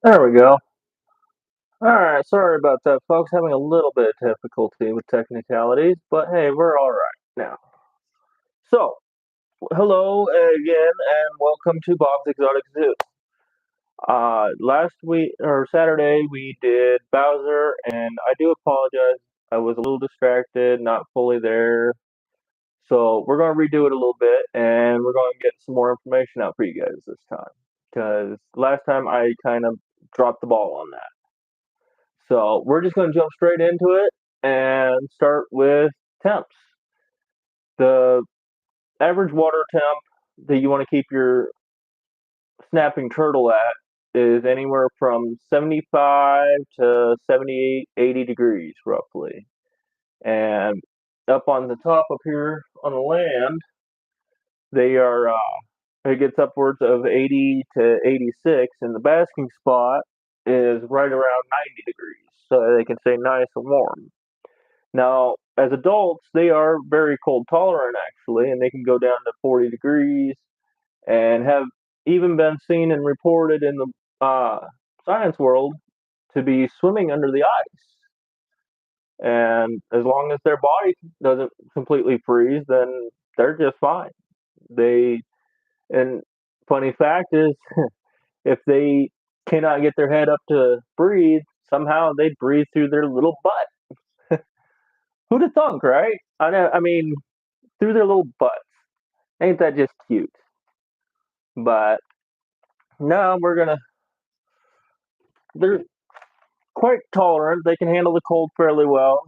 There we go. Alright, sorry about that, folks. Having a little bit of difficulty with technicalities, but hey, we're alright now. So, hello again, and welcome to Bob's Exotic Zoo. Last week, or Saturday, we did Bowser, and I do apologize. I was a little distracted, not fully there. So, we're going to redo it a little bit, and we're going to get some more information out for you guys this time. Because last time I kind of dropped the ball on that. So we're just going to jump straight into it and start with temps. The average water temp that you want to keep your snapping turtle at is anywhere from 75 to 78, 80 degrees roughly. And up on the top up here on the land, they are it gets upwards of 80 to 86, and the basking spot is right around 90 degrees, so they can stay nice and warm. Now, as adults, they are very cold tolerant actually, and they can go down to 40 degrees and have even been seen and reported in the science world to be swimming under the ice. And as long as their body doesn't completely freeze, then they're just fine. They and funny fact is, if they cannot get their head up to breathe, somehow they breathe through their little butt. Who'd have thunk, right? I know. I mean, through their little butts. Ain't that just cute? But no, they're quite tolerant. They can handle the cold fairly well.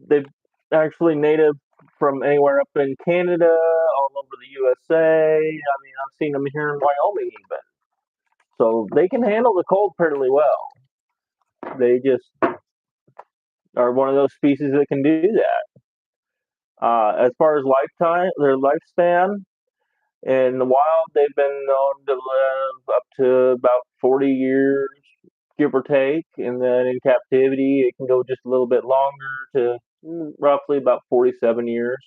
They've actually native from anywhere up in Canada, all over the USA. I mean, I've seen them here in Wyoming even. So they can handle the cold fairly well. They just are one of those species that can do that. As far as their lifespan, in the wild, they've been known to live up to about 40 years, give or take, and then in captivity, it can go just a little bit longer to roughly about 47 years.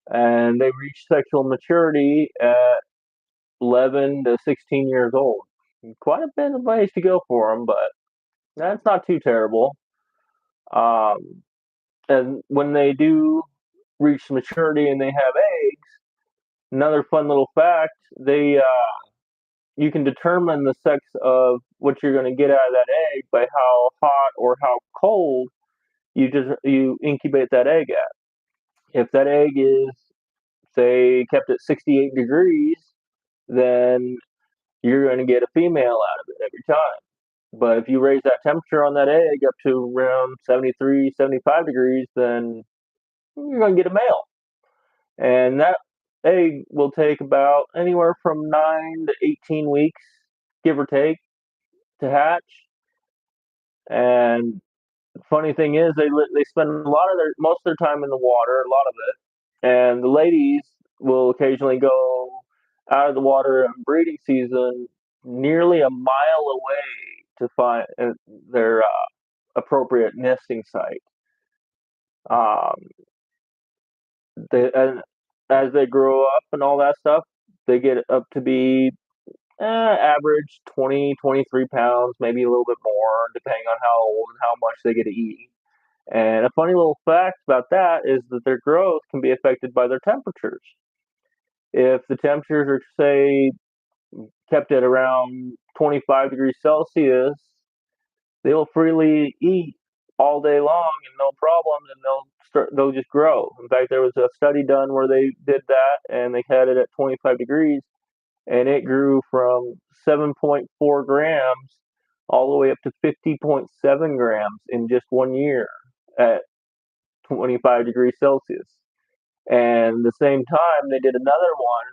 And they reach sexual maturity at 11 to 16 years old. Quite a bit of ways to go for them, but that's not too terrible. Um, and when they do reach maturity and they have eggs, another fun little fact, they you can determine the sex of what you're going to get out of that egg by how hot or how cold you incubate that egg at. If that egg is say kept at 68 degrees, then you're going to get a female out of it every time. But if you raise that temperature on that egg up to around 73, 75 degrees, then you're going to get a male. And that egg will take about anywhere from 9 to 18 weeks, give or take, to hatch. And the funny thing is, they spend a lot of their most of their time in the water, a lot of it, and the ladies will occasionally go out of the water in breeding season nearly a mile away to find their appropriate nesting site. Um, and as they grow up and all that stuff, they get up to be average 20, 23 pounds, maybe a little bit more, depending on how old and how much they get to eat. And a funny little fact about that is that their growth can be affected by their temperatures. If the temperatures are, say, kept at around 25 degrees Celsius, they'll freely eat all day long and no problem, and they'll just grow. In fact, there was a study done where they did that, and they had it at 25 degrees, and it grew from 7.4 grams all the way up to 50.7 grams in just 1 year at 25 degrees Celsius. And the same time, they did another one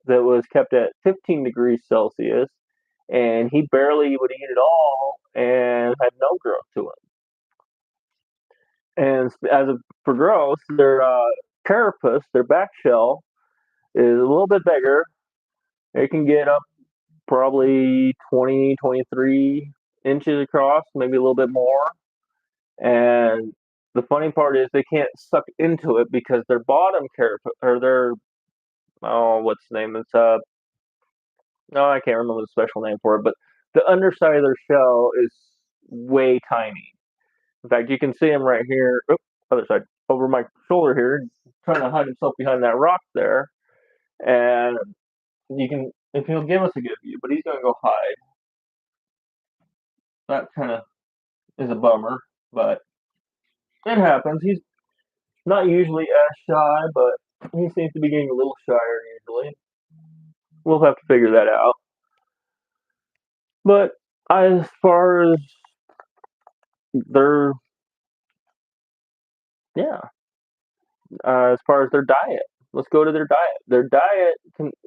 that was kept at 15 degrees Celsius, and he barely would eat at all and had no growth to him. And for growth, their carapace, their back shell, is a little bit bigger. It can get up probably 20, 23 inches across, maybe a little bit more. And the funny part is they can't suck into it because their bottom carapace, or their, oh, what's the name? It's no, I can't remember the special name for it, but the underside of their shell is way tiny. In fact, you can see him right here. Oop, other side, over my shoulder here, trying to hide himself behind that rock there. And you can, if he'll give us a good view, but he's going to go hide. That kind of is a bummer, but it happens. He's not usually as shy, but he seems to be getting a little shyer usually. We'll have to figure that out. But as far as their, yeah, as far as their diet, let's go to their diet. Their diet,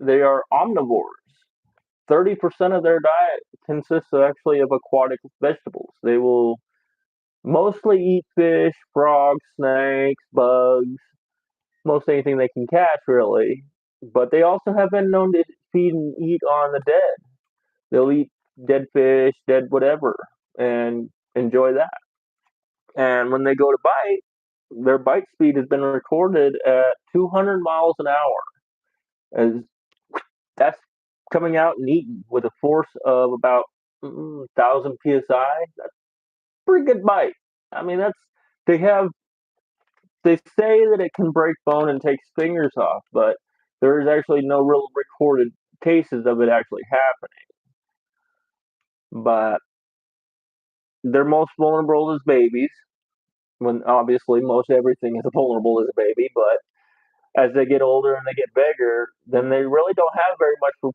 they are omnivores. 30% of their diet consists actually of aquatic vegetables. They will mostly eat fish, frogs, snakes, bugs, most anything they can catch, really. But they also have been known to feed and eat on the dead. They'll eat dead fish, dead whatever, and enjoy that. And when they go to bite, their bite speed has been recorded at 200 miles an hour. As that's coming out and eating with a force of about 1,000 psi. That's a pretty good bite. I mean, that's they have. They say that it can break bone and take fingers off, but there is actually no real recorded cases of it actually happening. But they're most vulnerable as babies. When obviously most everything is vulnerable as a baby, but as they get older and they get bigger, then they really don't have very much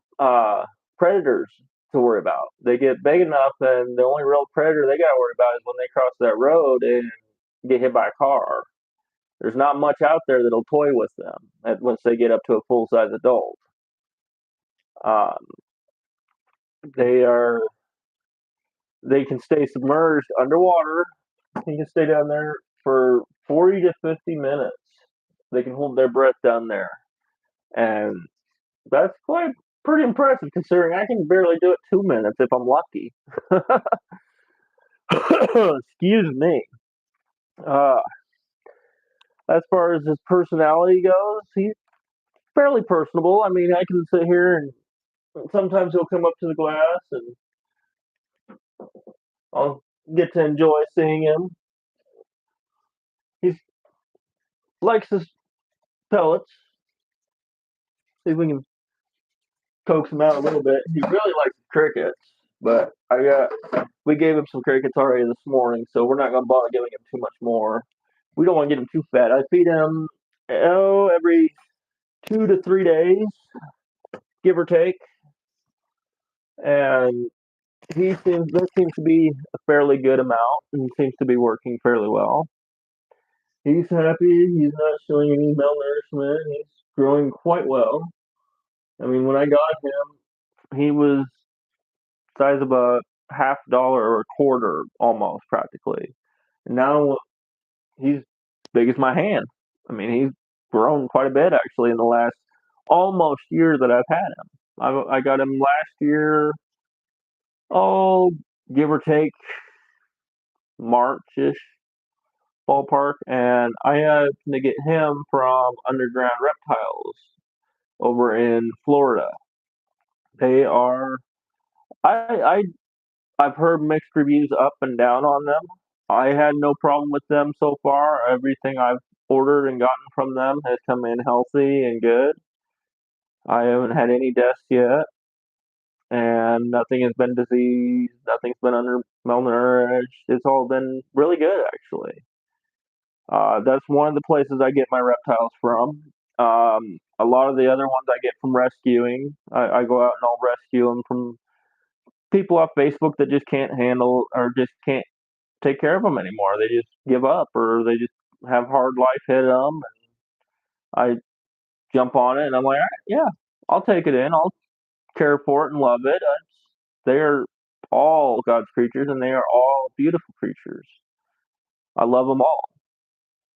predators to worry about. They get big enough, and the only real predator they got to worry about is when they cross that road and get hit by a car. There's not much out there that'll toy with them once they get up to a full size adult. Um, they are they can stay submerged underwater. They can stay down there for 40 to 50 minutes. They can hold their breath down there, and that's quite pretty impressive considering I can barely do it 2 minutes if I'm lucky. Excuse me. Uh, as far as his personality goes, he's fairly personable. I mean, I can sit here and sometimes he'll come up to the glass and I'll get to enjoy seeing him. He likes his pellets. See if we can coax him out a little bit. He really likes crickets, but we gave him some crickets already this morning, so we're not going to bother giving him too much more. We don't want to get him too fat. I feed him every 2 to 3 days, give or take, and that seems to be a fairly good amount and seems to be working fairly well. He's happy. He's not showing any malnourishment. He's growing quite well. I mean, when I got him, he was size of a half dollar or a quarter, almost practically. And now he's big as my hand. I mean, he's grown quite a bit actually in the last almost year that I've had him. I got him last year, oh, give or take March-ish ballpark, and I had to get him from Underground Reptiles over in Florida. They are I I've heard mixed reviews up and down on them. I had no problem with them so far. Everything I've ordered and gotten from them has come in healthy and good. I haven't had any deaths yet, and nothing has been diseased. Nothing's been malnourished. It's all been really good, actually. That's one of the places I get my reptiles from. A lot of the other ones I get from rescuing. I go out and I'll rescue them from people off Facebook that just can't handle or just can't take care of them anymore. They just give up or they just have hard life hit them. I jump on it and I'm like, all right, yeah, I'll take it in. I'll care for it and love it. They're all God's creatures and they are all beautiful creatures. I love them all.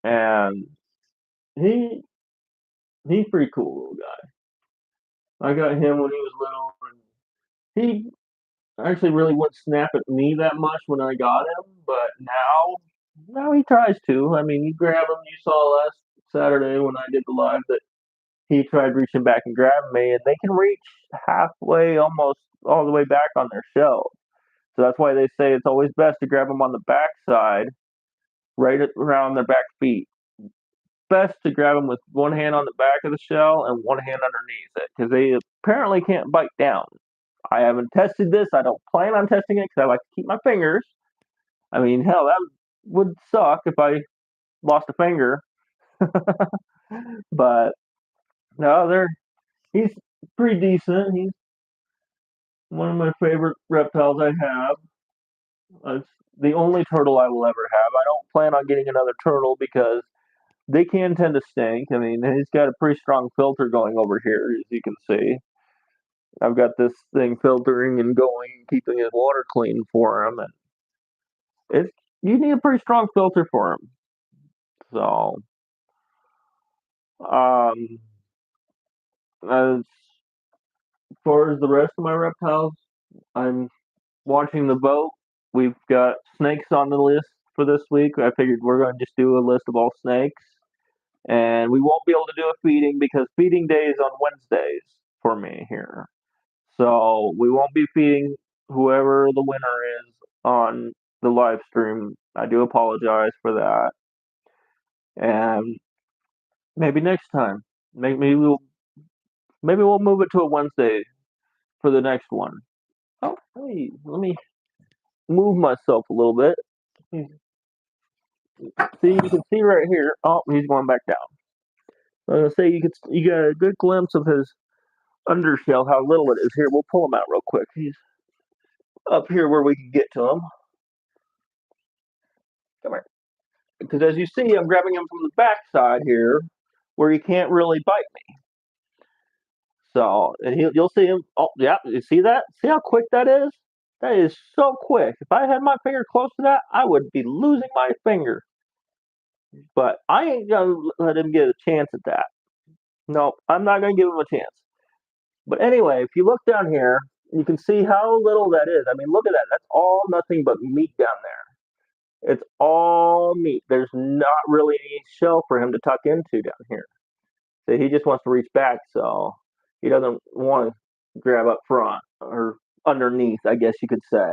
And he he's pretty cool little guy. I got him when he was little and he actually really wouldn't snap at me that much when I got him, but now he tries to. I mean, you grab him. You saw last Saturday when I did the live that he tried reaching back and grabbing me, and they can reach halfway, almost all the way back on their shell. So that's why they say it's always best to grab them on the backside, right around their back feet. Best to grab them with one hand on the back of the shell and one hand underneath it because they apparently can't bite down. I haven't tested this. I don't plan on testing it because I like to keep my fingers. I mean, hell, that would suck if I lost a finger. But no, he's pretty decent. He's one of my favorite reptiles I have. It's the only turtle I will ever have. I don't plan on getting another turtle because they can tend to stink. I mean, he's got a pretty strong filter going over here, as you can see. I've got this thing filtering and going, keeping his water clean for him, and it's you need a pretty strong filter for him. So, um, as far as the rest of my reptiles, I'm watching the boat. We've got snakes on the list for this week. I figured we're going to just do a list of all snakes, and we won't be able to do a feeding because feeding day is on Wednesdays for me here. So we won't be feeding whoever the winner is on the live stream. I do apologize for that. And maybe next time, maybe we'll move it to a Wednesday for the next one. Oh, hey, let me move myself a little bit. See, you can see right here. Oh, he's going back down. I was gonna say you got a good glimpse of his undershell, how little it is. Here, we'll pull him out real quick. He's up here where we can get to him. Come here. Because as you see, I'm grabbing him from the back side here, where he can't really bite me. So, and you'll see him. Oh, yeah, you see that? See how quick that is? That is so quick. If I had my finger close to that, I would be losing my finger. But I ain't gonna let him get a chance at that. No, I'm not gonna give him a chance. But anyway, if you look down here, you can see how little that is. I mean, look at that. That's all nothing but meat down there. It's all meat. There's not really any shell for him to tuck into down here. So he just wants to reach back, so he doesn't want to grab up front or underneath, I guess you could say.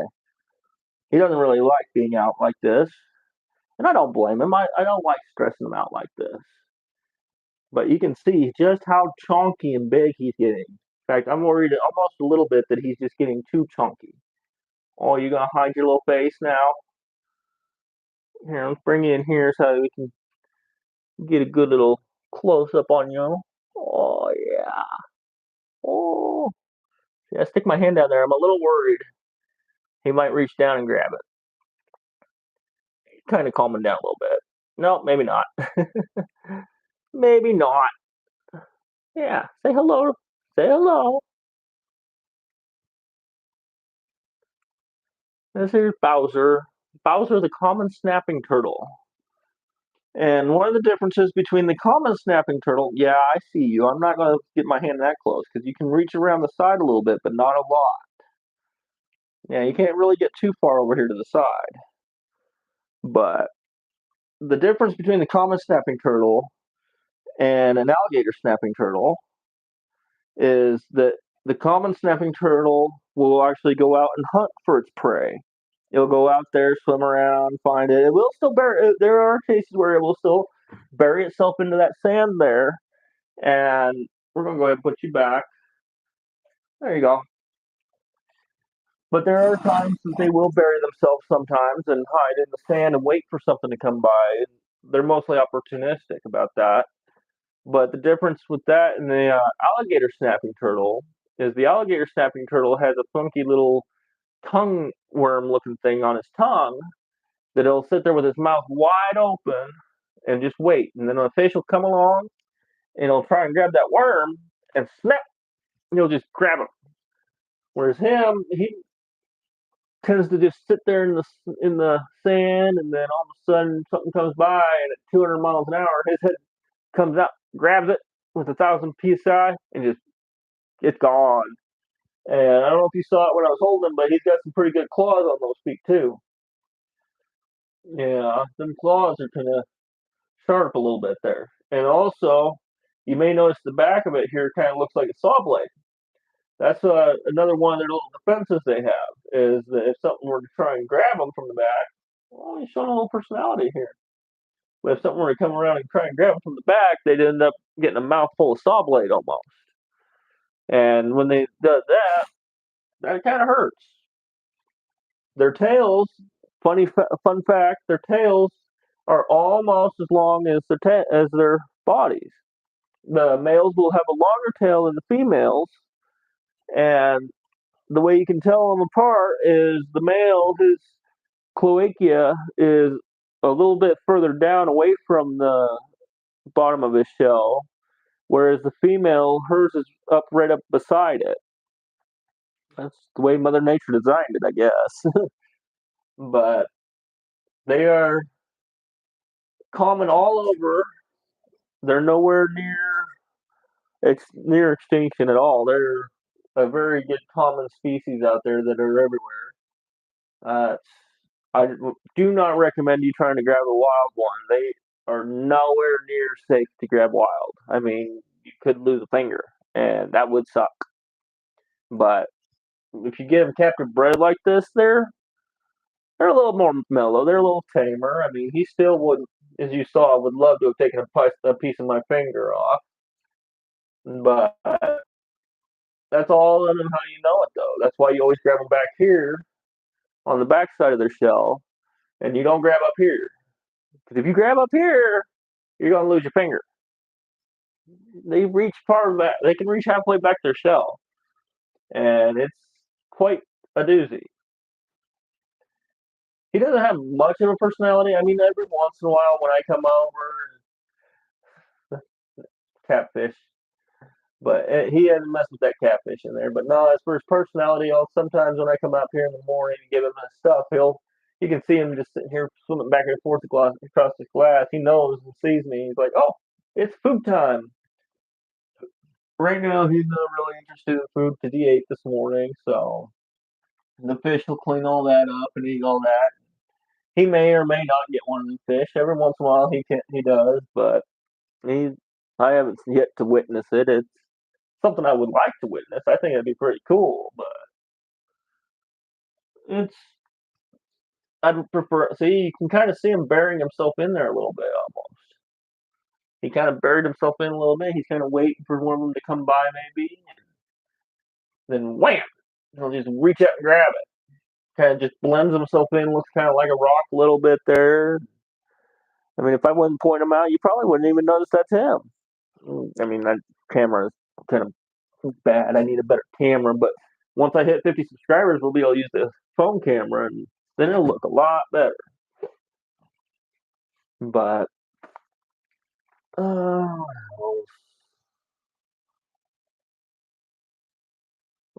He doesn't really like being out like this. And I don't blame him. I don't like stressing him out like this. But you can see just how chunky and big he's getting. In fact, I'm worried almost a little bit that he's just getting too chunky. Oh, you gonna hide your little face now? Here, let's bring you in here so we can get a good little close up on you. Oh yeah. Oh, yeah. Stick my hand down there. I'm a little worried he might reach down and grab it. Kind of calming down a little bit. No, maybe not. Maybe not. Yeah. Say hello. Say hello. This here's Bowser. Bowser the common snapping turtle. And one of the differences between the common snapping turtle, yeah, I see you. I'm not going to get my hand that close because you can reach around the side a little bit, but not a lot. Yeah, you can't really get too far over here to the side. But the difference between the common snapping turtle and an alligator snapping turtle is that the common snapping turtle will actually go out and hunt for its prey. It'll go out there, swim around, find it. It will still bury. There are cases where it will still bury itself into that sand there, and we're gonna go ahead and put you back. There you go. But there are times that they will bury themselves sometimes and hide in the sand and wait for something to come by. They're mostly opportunistic about that. But the difference with that and the alligator snapping turtle is the alligator snapping turtle has a funky little tongue worm looking thing on his tongue that he'll sit there with his mouth wide open and just wait. And then a fish will come along and he'll try and grab that worm and snap, and he'll just grab him. Whereas him, he tends to just sit there in the sand, and then all of a sudden something comes by, and at 200 miles an hour, his head comes out, grabs it with 1,000 psi, and just it's gone. And I don't know if you saw it when I was holding him, but he's got some pretty good claws on those feet too. Yeah, them claws are kind of sharp a little bit there. And also, you may notice the back of it here kind of looks like a saw blade. That's another one of their little defenses they have is that if something were to try and grab them from the back, well, you're showing a little personality here. But if something were to come around and try and grab them from the back, they'd end up getting a mouthful of saw blade almost. And when they does that, that kind of hurts. Their tails, fun fact, their tails are almost as long as as their bodies. The males will have a longer tail than the females, and the way you can tell them apart is the male, his cloacia is a little bit further down away from the bottom of his shell, whereas the female, hers is up right up beside it. That's the way Mother Nature designed it, I guess. But they are common all over. They're nowhere near extinction at all. They're a very good common species out there that are everywhere. Uh, I do not recommend you trying to grab a wild one. They are nowhere near safe to grab wild. I mean, you could lose a finger, and that would suck. But if you get them captive bred like this, they're a little more mellow. They're a little tamer. I mean, he still would, as you saw, would love to have taken a piece of my finger off, but that's all in them how you know it, though. That's why you always grab them back here on the back side of their shell, and you don't grab up here. Because if you grab up here, you're gonna lose your finger. They reach part of that. They can reach halfway back their shell, and it's quite a doozy. He doesn't have much of a personality. I mean, every once in a while when I come over, catfish, but he hasn't messed with that catfish in there. But no, as for his personality, sometimes when I come out here in the morning and give him his stuff, you can see him just sitting here swimming back and forth across the glass. He knows and sees me. He's like, "Oh, it's food time." Right now, he's not really interested in food because he ate this morning. So the fish will clean all that up and eat all that. He may or may not get one of the fish. Every once in a while, he does, but he I haven't yet to witness it. It's something I would like to witness. I think it'd be pretty cool, but it's I'd prefer. See, you can kind of see him burying himself in there a little bit almost. He kind of buried himself in a little bit. He's kind of waiting for one of them to come by, maybe. Then wham! He'll just reach out and grab it. Kind of just blends himself in. Looks kind of like a rock a little bit there. I mean, if I wouldn't point him out, you probably wouldn't even notice that's him. I mean, that camera is kind of bad. I need a better camera, but once I hit 50 subscribers, we'll be able to use the phone camera, and then it'll look a lot better. But uh,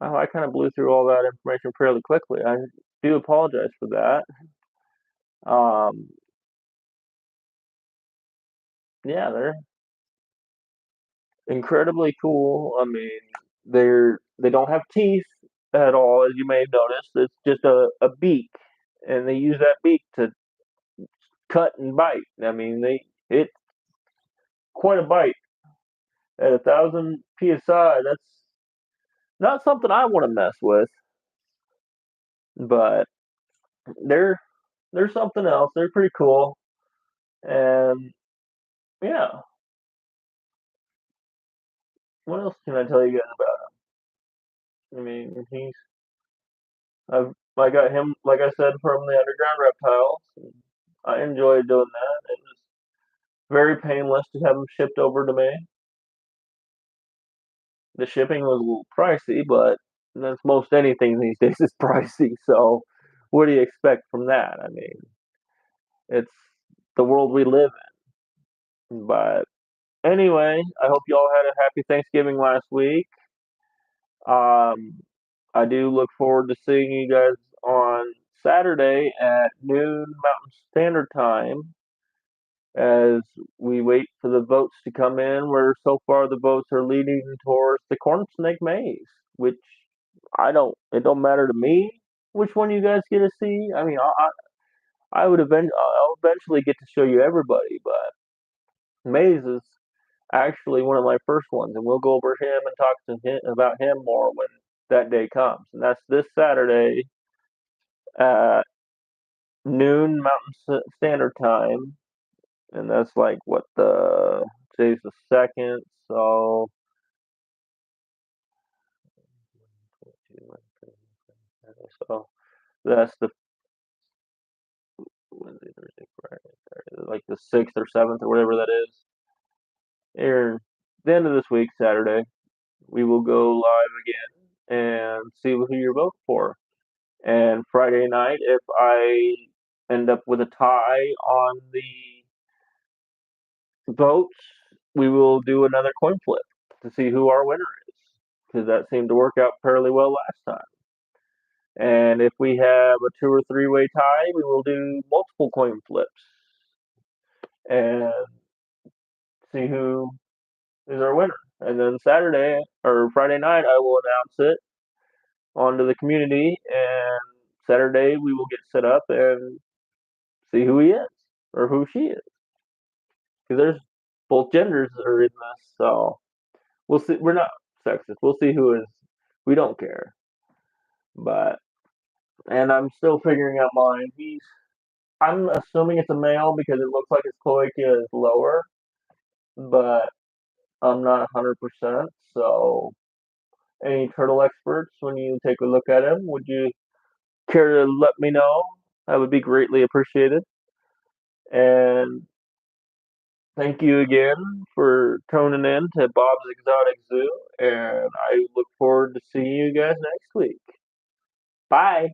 well, I kind of blew through all that information fairly quickly. I do apologize for that. Um, yeah, they're incredibly cool. I mean, they don't have teeth at all, as you may have noticed. It's just a beak, and they use that beak to cut and bite. I mean, it's quite a bite at 1,000 psi. That's not something I want to mess with, but they're they're something else. They're pretty cool, and yeah. What else can I tell you guys about him? I mean, I got him, like I said, from the underground reptiles. I enjoyed doing that. It was very painless to have them shipped over to me. The shipping was a little pricey, but that's most anything these days is pricey. So, what do you expect from that? I mean, it's the world we live in. But anyway, I hope you all had a happy Thanksgiving last week. Um, I do look forward to seeing you guys on Saturday at noon Mountain Standard Time as we wait for the votes to come in, where so far the votes are leading towards the corn snake maze, which it don't matter to me which one you guys get to see. I mean, I'll eventually get to show you everybody, but maze is actually one of my first ones, and we'll go over him and talk to him about him more when that day comes, and that's this Saturday at noon Mountain Standard Time, and that's like what today's the second, so so that's the Wednesday, Thursday, Friday, like the 6th or 7th or whatever that is. Here, the end of this week, Saturday, we will go live again and see who you're voting for. And Friday night, if I end up with a tie on the votes, we will do another coin flip to see who our winner is, because that seemed to work out fairly well last time. And if we have a 2 or 3-way tie, we will do multiple coin flips and see who is our winner. And then Saturday or Friday night, I will announce it onto the community, and Saturday we will get set up and see who he is or who she is, because there's both genders are in this, so we'll see. We're not sexist. We'll see who is. We don't care, but and I'm still figuring out mine. I'm assuming it's a male because it looks like his cloaca is lower, but I'm not 100%. So, any turtle experts, when you take a look at him, would you care to let me know? That would be greatly appreciated. And thank you again for tuning in to Bob's Exotic Zoo, and I look forward to seeing you guys next week. Bye.